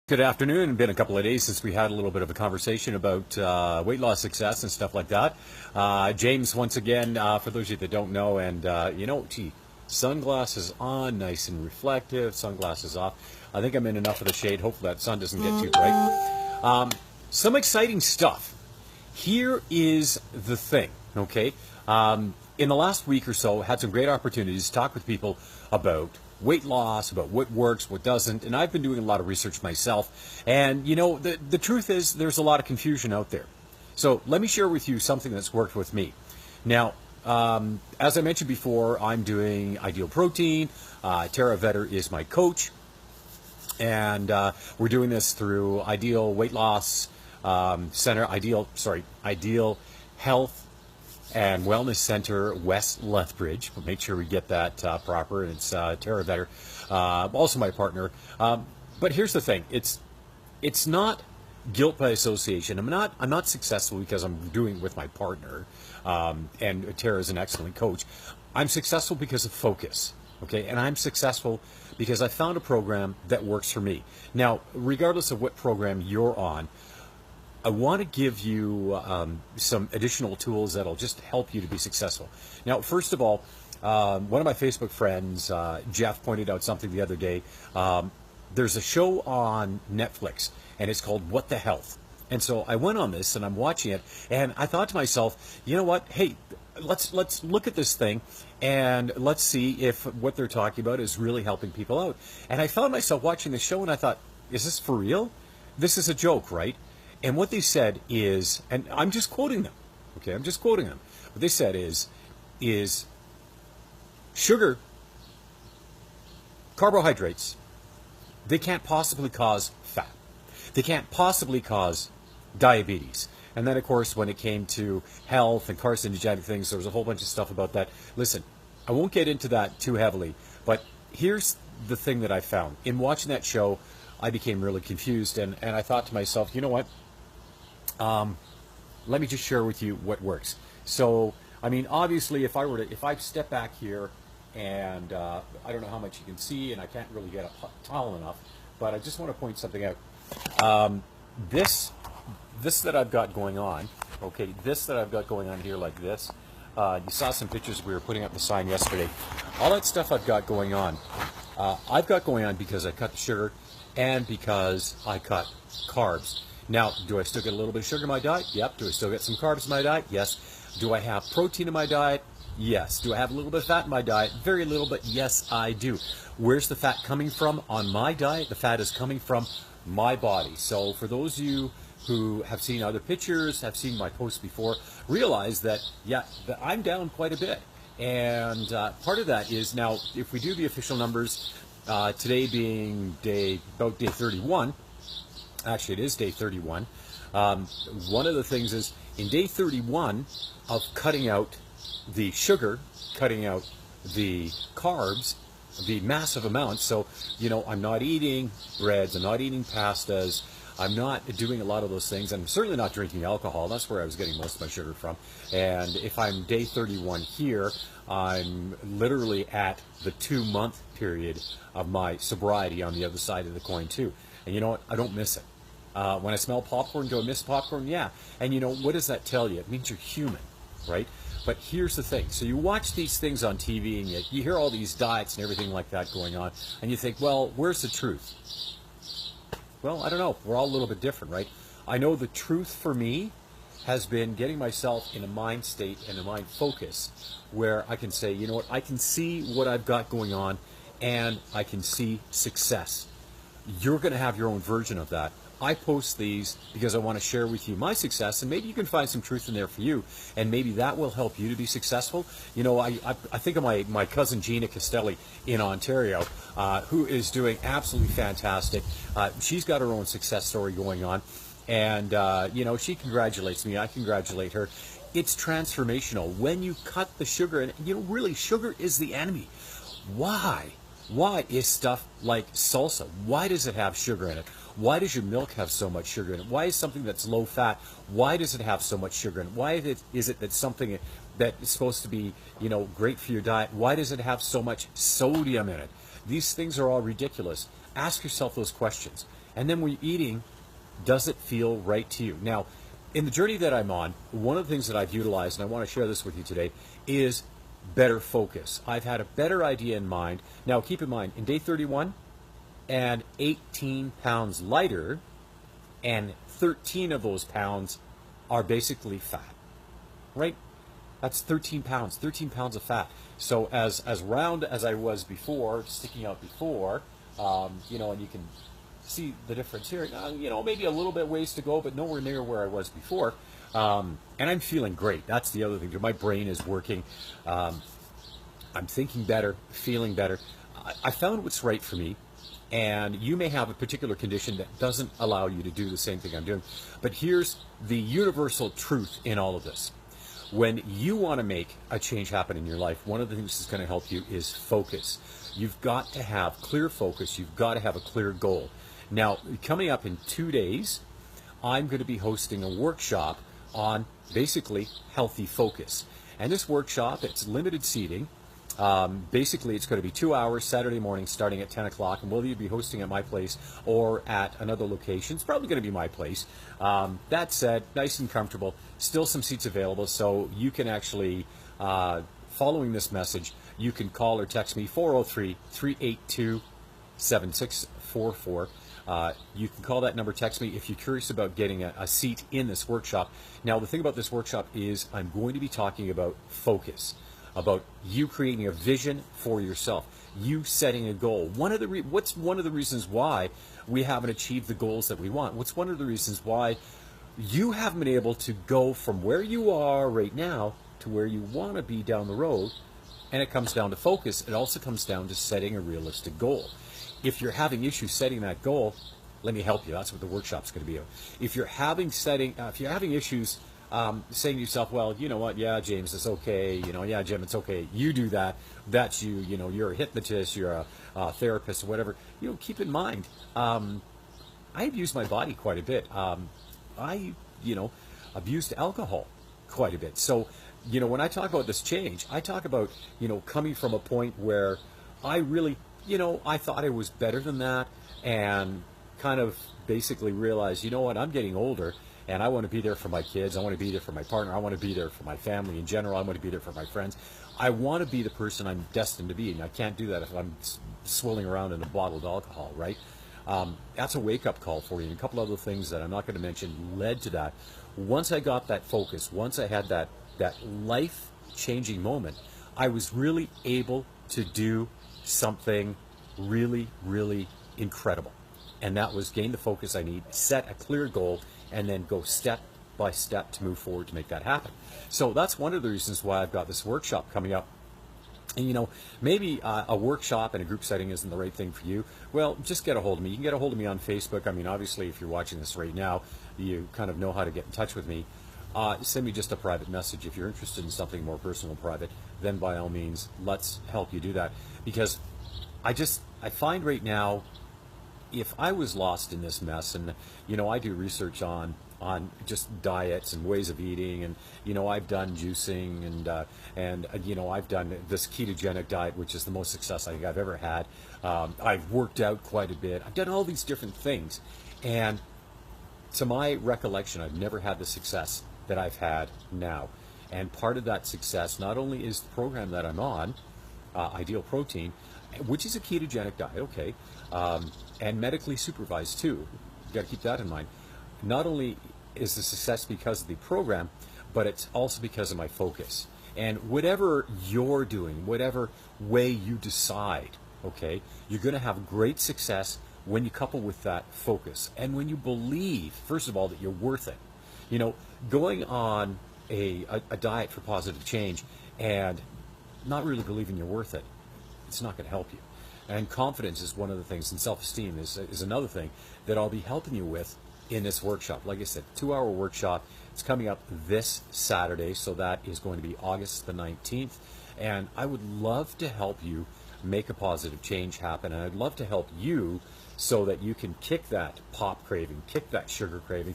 Good afternoon. Been a couple of days since we had a little bit of a conversation about weight loss success and stuff like that. James, once again, for those of you that don't know, and gee, sunglasses on, nice and reflective, sunglasses off. I think I'm in enough of the shade. Hopefully that sun doesn't get too bright. Some exciting stuff. Here is the thing, okay? In the last week or so, had some great opportunities to talk with people about weight loss, about what works, what doesn't, and I've been doing a lot of research myself. And the truth is, there's a lot of confusion out there. So let me share with you something that's worked with me. Now, as I mentioned before, I'm doing Ideal Protein. Tara Vetter is my coach, and we're doing this through Ideal Weight Loss Center, Ideal Health and Wellness Center, West Lethbridge. We'll make sure we get that proper. And it's Tara Vetter, also my partner. But here's the thing: it's not guilt by association. I'm not successful because I'm doing it with my partner, and Tara is an excellent coach. I'm successful because of focus. Okay, and I'm successful because I found a program that works for me. Now, regardless of what program you're on, I want to give you some additional tools that'll just help you to be successful. Now, first of all, one of my Facebook friends, Jeff, pointed out something the other day. There's a show on Netflix, and it's called What the Health. And so I went on this, and I'm watching it, and I thought to myself, you know what? Hey, let's look at this thing, and let's see if what they're talking about is really helping people out. And I found myself watching the show, and I thought, is this for real? This is a joke, right? And what they said is, and I'm just quoting them, okay, I'm just quoting them. What they said is sugar, carbohydrates, they can't possibly cause fat. They can't possibly cause diabetes. And then, of course, when it came to health and carcinogenic things, there was a whole bunch of stuff about that. Listen, I won't get into that too heavily, but here's the thing that I found. In watching that show, I became really confused, and I thought to myself, you know what? Let me just share with you what works. So, I mean, obviously, if I step back here, and I don't know how much you can see, and I can't really get up tall enough, but I just want to point something out. This that I've got going on, okay, this that I've got going on here like this. You saw some pictures we were putting up the sign yesterday. All that stuff I've got going on, because I cut the sugar and because I cut carbs. Now, do I still get a little bit of sugar in my diet? Yep. Do I still get some carbs in my diet? Yes. Do I have protein in my diet? Yes. Do I have a little bit of fat in my diet? Very little, but yes, I do. Where's the fat coming from on my diet? The fat is coming from my body. So for those of you who have seen other pictures, have seen my posts before, realize that, yeah, that I'm down quite a bit. And part of that is, now, if we do the official numbers, today being about day 31, actually, it is day 31. One of the things is, in day 31 of cutting out the sugar, cutting out the carbs, the massive amounts. So, I'm not eating breads, I'm not eating pastas, I'm not doing a lot of those things. I'm certainly not drinking alcohol. That's where I was getting most of my sugar from. And if I'm day 31 here, I'm literally at the 2-month period of my sobriety on the other side of the coin too. And you know what? I don't miss it. When I smell popcorn, do I miss popcorn? Yeah. And what does that tell you? It means you're human, right? But here's the thing. So you watch these things on TV, and you hear all these diets and everything like that going on, and you think, well, where's the truth? Well, I don't know. We're all a little bit different, right? I know the truth for me has been getting myself in a mind state and a mind focus where I can say, you know what, I can see what I've got going on, and I can see success. You're going to have your own version of that. I post these because I want to share with you my success, and maybe you can find some truth in there for you, and maybe that will help you to be successful. I think of my cousin James Castelli in Ontario, who is doing absolutely fantastic. She's got her own success story going on, and she congratulates me. I congratulate her. It's transformational when you cut the sugar, and really, sugar is the enemy. Why? Why is stuff like salsa? Why does it have sugar in it? Why does your milk have so much sugar in it? Why is something that's low fat, why does it have so much sugar in it? Why is it that something that is supposed to be, great for your diet, why does it have so much sodium in it? These things are all ridiculous. Ask yourself those questions. And then when you're eating, does it feel right to you? Now, in the journey that I'm on, one of the things that I've utilized, and I want to share this with you today, is better focus. I've had a better idea in mind. Now, keep in mind, in day 31, and 18 pounds lighter, and 13 of those pounds are basically fat, right? That's 13 pounds of fat. So as round as I was before, sticking out before, you know, and you can see the difference here. You know, maybe a little bit ways to go, but nowhere near where I was before. And I'm feeling great. That's the other thing. My brain is working. I'm thinking better, feeling better. I found what's right for me. And you may have a particular condition that doesn't allow you to do the same thing I'm doing. But here's the universal truth in all of this. When you want to make a change happen in your life, one of the things that's going to help you is focus. You've got to have clear focus. You've got to have a clear goal. Now, coming up in 2 days, I'm going to be hosting a workshop on basically healthy focus. And this workshop, it's limited seating. Basically, it's going to be 2 hours Saturday morning starting at 10 o'clock, and we'll either be hosting at my place or at another location. It's probably going to be my place. That said, nice and comfortable, still some seats available, so you can actually, following this message, you can call or text me 403-382-7644. You can call that number, text me if you're curious about getting a seat in this workshop. Now, the thing about this workshop is I'm going to be talking about focus, about you creating a vision for yourself, you setting a goal. What's one of the reasons why we haven't achieved the goals that we want? What's one of the reasons why you haven't been able to go from where you are right now to where you want to be down the road? And it comes down to focus. It also comes down to setting a realistic goal. If you're having issues setting that goal, let me help you. That's what the workshop's going to be about. If you're having issues saying to yourself, well, you know what, yeah, James, it's okay, you know, yeah, Jim, it's okay, you do that, that's you, you know, you're a hypnotist, you're a therapist, or whatever, you know, keep in mind, I've used my body quite a bit. I, you know, abused alcohol quite a bit. So, you know, when I talk about this change, I talk about, you know, coming from a point where I really, you know, I thought I was better than that, and kind of basically realized, you know what, I'm getting older, and I want to be there for my kids. I want to be there for my partner. I want to be there for my family in general. I want to be there for my friends. I want to be the person I'm destined to be, and I can't do that if I'm swilling around in a bottled alcohol, right? That's a wake-up call for you. And a couple other things that I'm not going to mention led to that. Once I got that focus, once I had that life-changing moment, I was really able to do something really, really incredible. And that was gain the focus I need, set a clear goal, and then go step by step to move forward to make that happen. So that's one of the reasons why I've got this workshop coming up. And you know, maybe a workshop in a group setting isn't the right thing for you. Well, just get a hold of me. You can get a hold of me on Facebook. I mean, obviously, if you're watching this right now, you kind of know how to get in touch with me. Send me just a private message. If you're interested in something more personal and private, then by all means, let's help you do that. Because I find right now, if I was lost in this mess, and you know, I do research on just diets and ways of eating, and you know, I've done juicing, and you know, I've done this ketogenic diet, which is the most success I think I've ever had. I've worked out quite a bit. I've done all these different things, and to my recollection, I've never had the success that I've had now. And part of that success not only is the program that I'm on, Ideal Protein, which is a ketogenic diet, okay, and medically supervised too. You've got to keep that in mind. Not only is the success because of the program, but it's also because of my focus. And whatever you're doing, whatever way you decide, okay, you're going to have great success when you couple with that focus. And when you believe, first of all, that you're worth it. You know, going on a diet for positive change and not really believing you're worth it, it's not going to help you. And confidence is one of the things, and self-esteem is another thing that I'll be helping you with in this workshop. Like I said, 2-hour workshop. It's coming up this Saturday, so that is going to be August the 19th. And I would love to help you make a positive change happen, and I'd love to help you so that you can kick that pop craving, kick that sugar craving.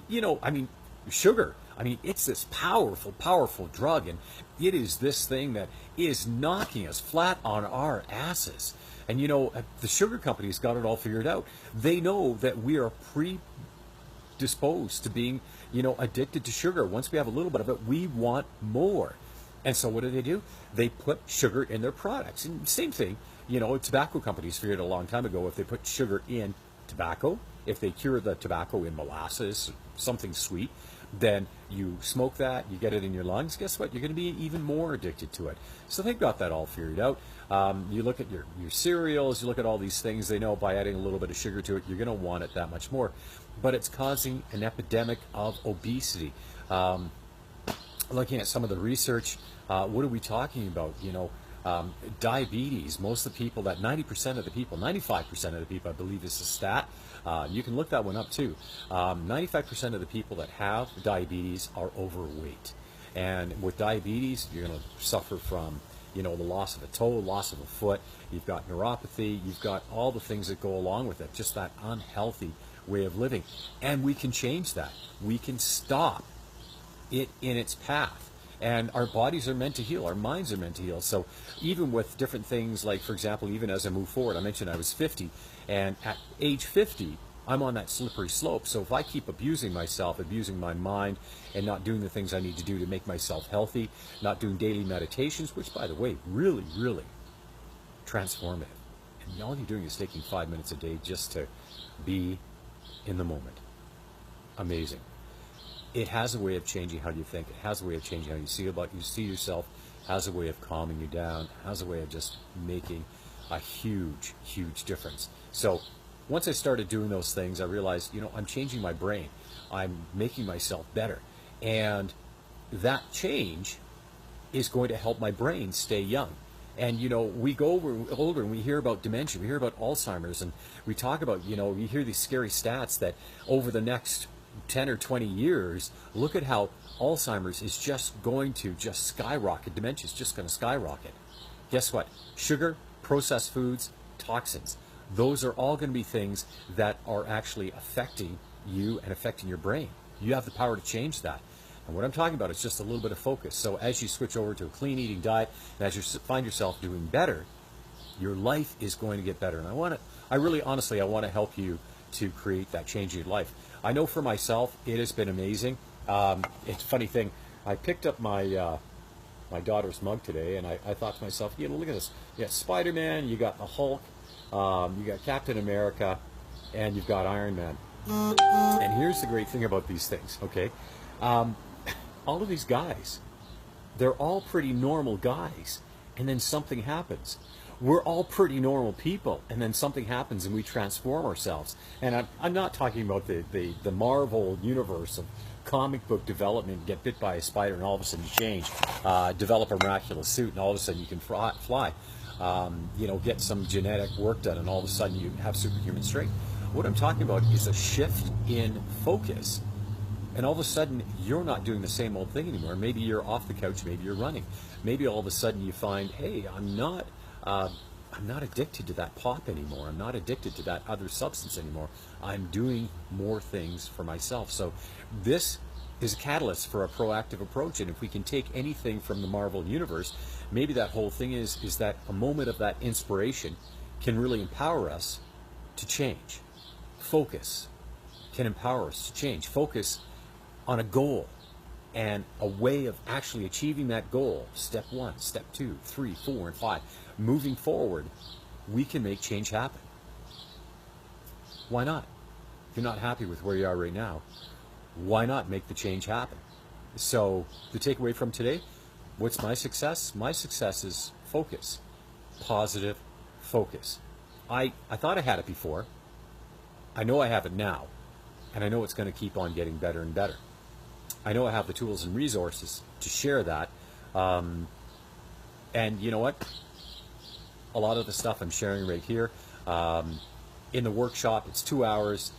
You know, I mean, sugar, I mean, it's this powerful, powerful drug, and it is this thing that is knocking us flat on our asses. And the sugar companies got it all figured out. They know that we are predisposed to being, addicted to sugar. Once we have a little bit of it, we want more. And so what do? They put sugar in their products. And same thing, tobacco companies figured a long time ago, if they put sugar in tobacco, if they cure the tobacco in molasses, something sweet, then you smoke that, you get it in your lungs, guess what? You're going to be even more addicted to it. So they've got that all figured out. You look at your cereals, you look at all these things, they know by adding a little bit of sugar to it, you're going to want it that much more. But it's causing an epidemic of obesity. Looking at some of the research, what are we talking about? Diabetes. Most of the people, 90% of the people, 95% of the people, I believe is a stat. You can look that one up too. 95% of the people that have diabetes are overweight. And with diabetes, you're going to suffer from, the loss of a toe, loss of a foot. You've got neuropathy. You've got all the things that go along with it. Just that unhealthy way of living. And we can change that. We can stop it in its path. And our bodies are meant to heal. Our minds are meant to heal. So even with different things, like, for example, even as I move forward, I mentioned I was 50. And at age 50, I'm on that slippery slope. So if I keep abusing myself, abusing my mind, and not doing the things I need to do to make myself healthy, not doing daily meditations, which, by the way, really, really transformative. And all you're doing is taking 5 minutes a day just to be in the moment. Amazing. It has a way of changing how you think. It has a way of changing how you see yourself. It has a way of calming you down. It has a way of just making a huge, huge difference. So once I started doing those things, I realized, I'm changing my brain. I'm making myself better. And that change is going to help my brain stay young. And, we go older and we hear about dementia. We hear about Alzheimer's. And we talk about, you hear these scary stats that over the next 10 or 20 years, look at how Alzheimer's is just going to skyrocket. Dementia is just going to skyrocket. Guess what? Sugar, processed foods, toxins. Those are all going to be things that are actually affecting you and affecting your brain. You have the power to change that. And what I'm talking about is just a little bit of focus. So as you switch over to a clean eating diet, and as you find yourself doing better, your life is going to get better. And I want to help you to create that change in your life. I know for myself, it has been amazing. It's a funny thing. I picked up my my daughter's mug today, and I thought to myself, look at this. You got Spider-Man, you got the Hulk, you got Captain America, and you've got Iron Man. And here's the great thing about these things, okay? All of these guys, they're all pretty normal guys, and then something happens. We're all pretty normal people, and then something happens and we transform ourselves. And I'm not talking about the Marvel universe of comic book development, get bit by a spider and all of a sudden you change, develop a miraculous suit and all of a sudden you can fly, get some genetic work done and all of a sudden you have superhuman strength. What I'm talking about is a shift in focus. And all of a sudden, you're not doing the same old thing anymore. Maybe you're off the couch, maybe you're running. Maybe all of a sudden you find, hey, I'm not addicted to that pop anymore. I'm not addicted to that other substance anymore. I'm doing more things for myself. So this is a catalyst for a proactive approach. And if we can take anything from the Marvel universe, maybe that whole thing is that a moment of that inspiration can really empower us to change. Focus can empower us to change. Focus on a goal and a way of actually achieving that goal. Step 1, step 2, 3, 4, and 5. Moving forward, we can make change happen. Why not? If you're not happy with where you are right now, why not make the change happen? So the takeaway from today, what's my success? My success is focus. Positive focus. I thought I had it before. I know I have it now. And I know it's going to keep on getting better and better. I know I have the tools and resources to share that. And you know what? A lot of the stuff I'm sharing right here. In the workshop, it's 2 hours.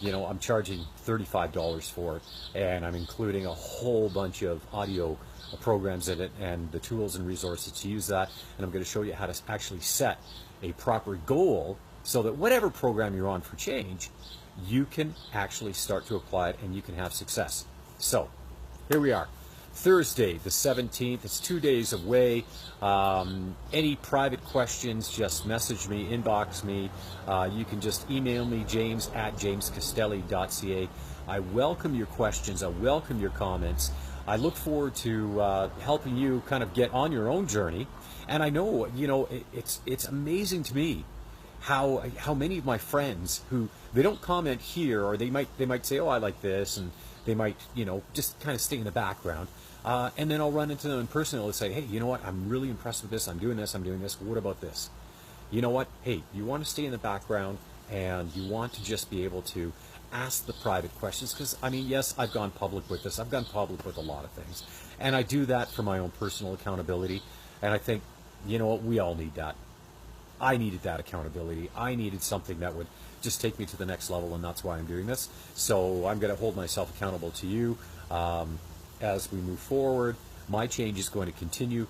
I'm charging $35 for it. And I'm including a whole bunch of audio programs in it and the tools and resources to use that. And I'm going to show you how to actually set a proper goal so that whatever program you're on for change, you can actually start to apply it and you can have success. So here we are. Thursday, the 17th. It's 2 days away. Any private questions, just message me, inbox me. You can just email me, james@jamescastelli.ca. I welcome your questions. I welcome your comments. I look forward to helping you kind of get on your own journey. And I know, it's amazing to me how many of my friends who they don't comment here, or they might say, oh, I like this, and they might just kind of stay in the background, and then I'll run into them in person and they'll say, hey, you know what, I'm really impressed with this, I'm doing this, what about this? You know what, hey, you want to stay in the background and you want to just be able to ask the private questions, because I mean, yes, I've gone public with this, I've gone public with a lot of things, and I do that for my own personal accountability, and I think, you know what, we all need that. I needed that accountability. I needed something that would just take me to the next level, and that's why I'm doing this. So I'm going to hold myself accountable to you as we move forward. My change is going to continue.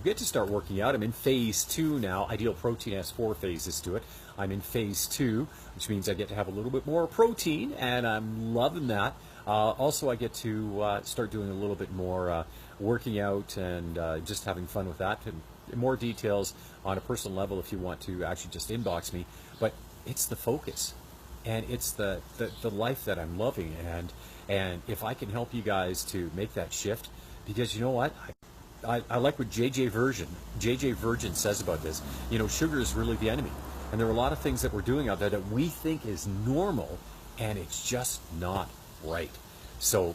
Get to start working out. I'm in phase 2 now. Ideal Protein has 4 phases to it. I'm in phase 2, which means I get to have a little bit more protein, and I'm loving that. Also, I get to start doing a little bit more working out and just having fun with that. And more details on a personal level if you want to actually just inbox me. But it's the focus, and it's the life that I'm loving, and if I can help you guys to make that shift, because you know what, I like what JJ Virgin says about this. Sugar is really the enemy, and there are a lot of things that we're doing out there that we think is normal, and it's just not right. So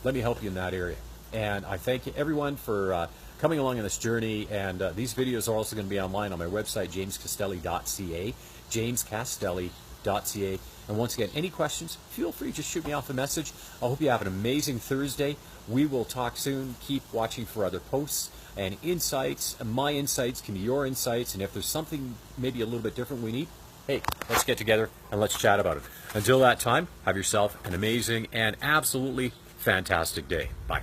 let me help you in that area, and I thank everyone for coming along on this journey, and these videos are also going to be online on my website, jamescastelli.ca, jamescastelli.ca. And once again, any questions, feel free to just shoot me off a message. I hope you have an amazing Thursday. We will talk soon. Keep watching for other posts and insights. My insights can be your insights, and if there's something maybe a little bit different we need, hey, let's get together and let's chat about it. Until that time, have yourself an amazing and absolutely fantastic day. Bye.